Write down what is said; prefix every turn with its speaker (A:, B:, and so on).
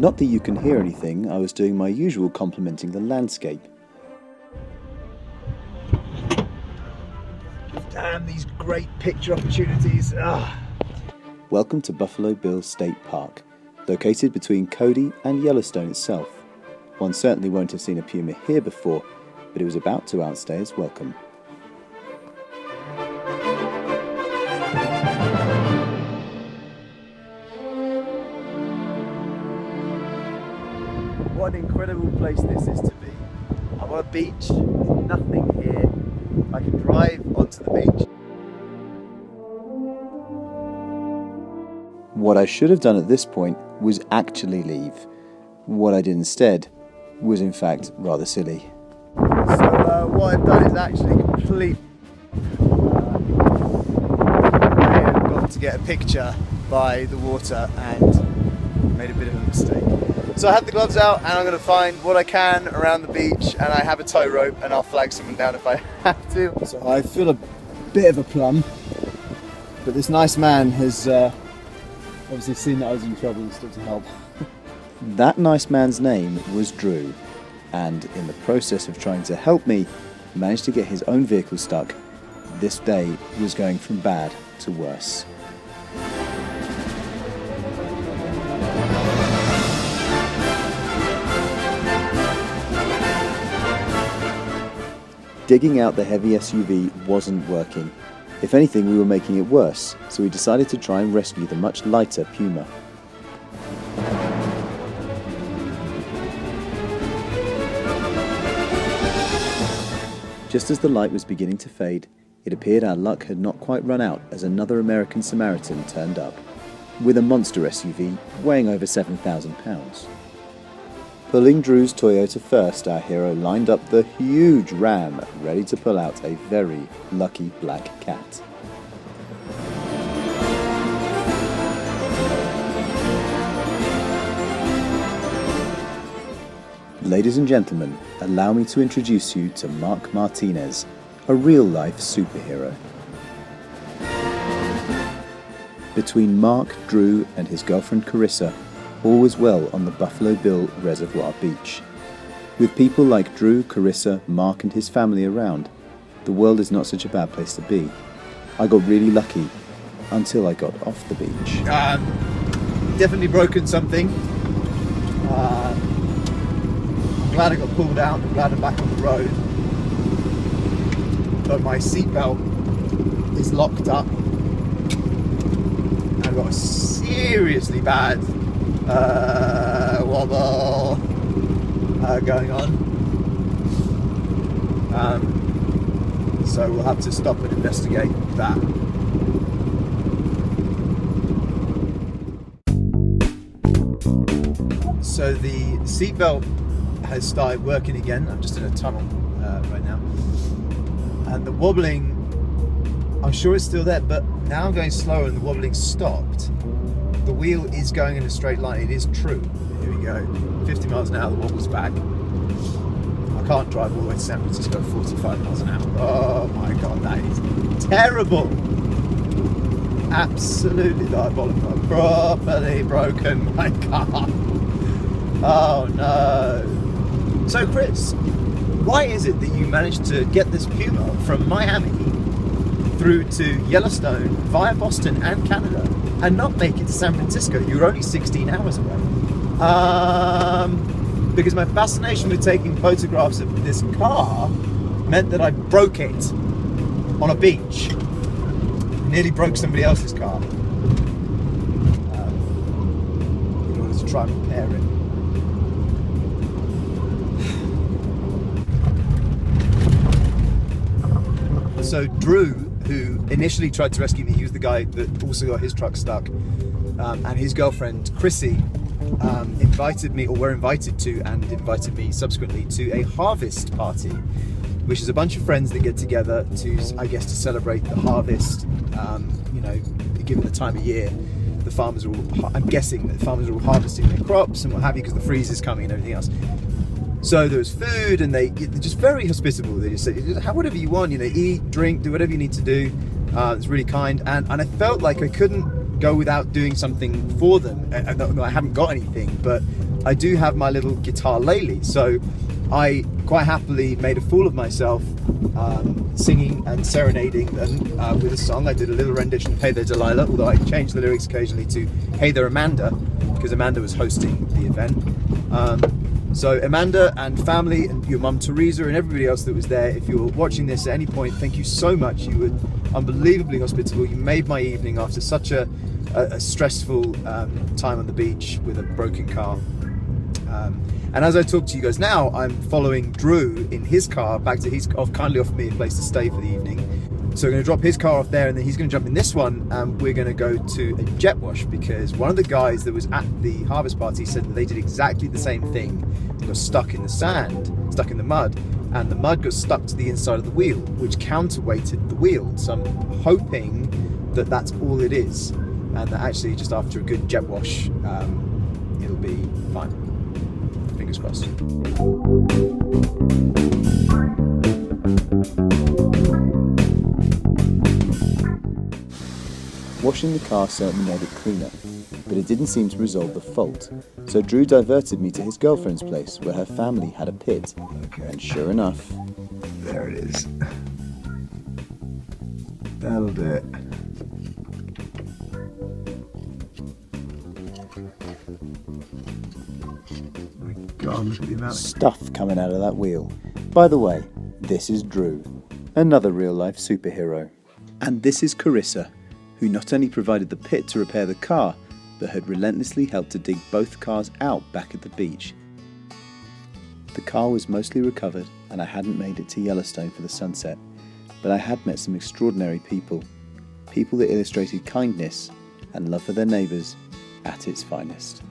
A: Not that you can hear anything, I was doing my usual complimenting the landscape.
B: Damn, these great picture opportunities.
A: Welcome to Buffalo Bill State Park, located between Cody and Yellowstone itself. One certainly won't have seen a puma here before, but it was about to outstay its welcome.
B: What an incredible place this is to be. I'm on a beach, nothing here. I can drive onto the beach.
A: What I should have done at this point was actually leave. What I did instead was in fact rather silly.
B: So what I've done is actually complete. I have got to get a picture by the water and made a bit of a mistake. So I have the gloves out and I'm going to find what I can around the beach, and I have a tow rope and I'll flag someone down if I have to. So I feel a bit of a plum, but this nice man has obviously seen that I was in trouble and stood to help.
A: That nice man's name was Drew, and in the process of trying to help me, managed to get his own vehicle stuck. This day was going from bad to worse. Digging out the heavy SUV wasn't working. If anything, we were making it worse, so we decided to try and rescue the much lighter Puma. Just as the light was beginning to fade, it appeared our luck had not quite run out as another American Samaritan turned up, with a monster SUV weighing over 7,000 pounds. Pulling Drew's Toyota first, our hero lined up the huge Ram, ready to pull out a very lucky black cat. Ladies and gentlemen, allow me to introduce you to Mark Martinez, a real-life superhero. Between Mark, Drew, and his girlfriend Carissa, all was well on the Buffalo Bill Reservoir Beach. With people like Drew, Carissa, Mark and his family around, the world is not such a bad place to be. I got really lucky until I got off the beach.
B: Definitely broken something. I'm glad I got pulled out, I'm glad I'm back on the road. But my seatbelt is locked up. I've got a seriously bad wobble going on, so we'll have to stop and investigate that. So the seatbelt has started working again. I'm just in a tunnel right now, and the wobbling, I'm sure it's still there, but now I'm going slower and the wobbling stopped. The wheel is going in a straight line, it is true. Here we go, 50 miles an hour, the wobble's back. I can't drive all the way to San Francisco at 45 miles an hour. Oh my God, that is terrible. Absolutely diabolical. I've properly broken my car. Oh no. So Chris, why is it that you managed to get this Puma from Miami through to Yellowstone via Boston and Canada and not make it to San Francisco? You were only 16 hours away. Because my fascination with taking photographs of this car meant that I broke it on a beach. Nearly broke somebody else's car in order to try and repair it. So Drew, who initially tried to rescue me, he was the guy that also got his truck stuck, and his girlfriend Chrissy invited me, or were invited to, and invited me subsequently to a harvest party, which is a bunch of friends that get together to, I guess, to celebrate the harvest. You know, given the time of year, the farmers are all, I'm guessing that the farmers are all harvesting their crops and what have you, because the freeze is coming and everything else. So there was food, and they're just very hospitable. They just said, have whatever you want, you know, eat, drink, do whatever you need to do. It's really kind, and I felt like I couldn't go without doing something for them. I haven't got anything, but I do have my little guitar ukulele, so I quite happily made a fool of myself singing and serenading them with a song. I did a little rendition of Hey There Delilah, although I changed the lyrics occasionally to Hey There Amanda, because Amanda was hosting the event. So Amanda and family and your mum Teresa and everybody else that was there, if you're watching this at any point, thank you so much. You were unbelievably hospitable. You made my evening after such a stressful time on the beach with a broken car. And as I talk to you guys now, I'm following Drew in his car back to his kindly offered me a place to stay for the evening. So we're going to drop his car off there, and then he's going to jump in this one, and we're going to go to a jet wash, because one of the guys that was at the harvest party said that they did exactly the same thing and got stuck in the sand, stuck in the mud, and the mud got stuck to the inside of the wheel, which counterweighted the wheel. So I'm hoping that that's all it is, and that actually just after a good jet wash, it'll be fine. Fingers crossed.
A: Washing the car certainly made it cleaner, but it didn't seem to resolve the fault, so Drew diverted me to his girlfriend's place where her family had a pit.
B: Okay.
A: And sure enough,
B: There it is. That'll do it. My God, look at the amount of
A: stuff coming out of that wheel. By the way, this is Drew, another real-life superhero. And this is Carissa, who not only provided the pit to repair the car, but had relentlessly helped to dig both cars out back at the beach. The car was mostly recovered, and I hadn't made it to Yellowstone for the sunset, but I had met some extraordinary people that illustrated kindness and love for their neighbours at its finest.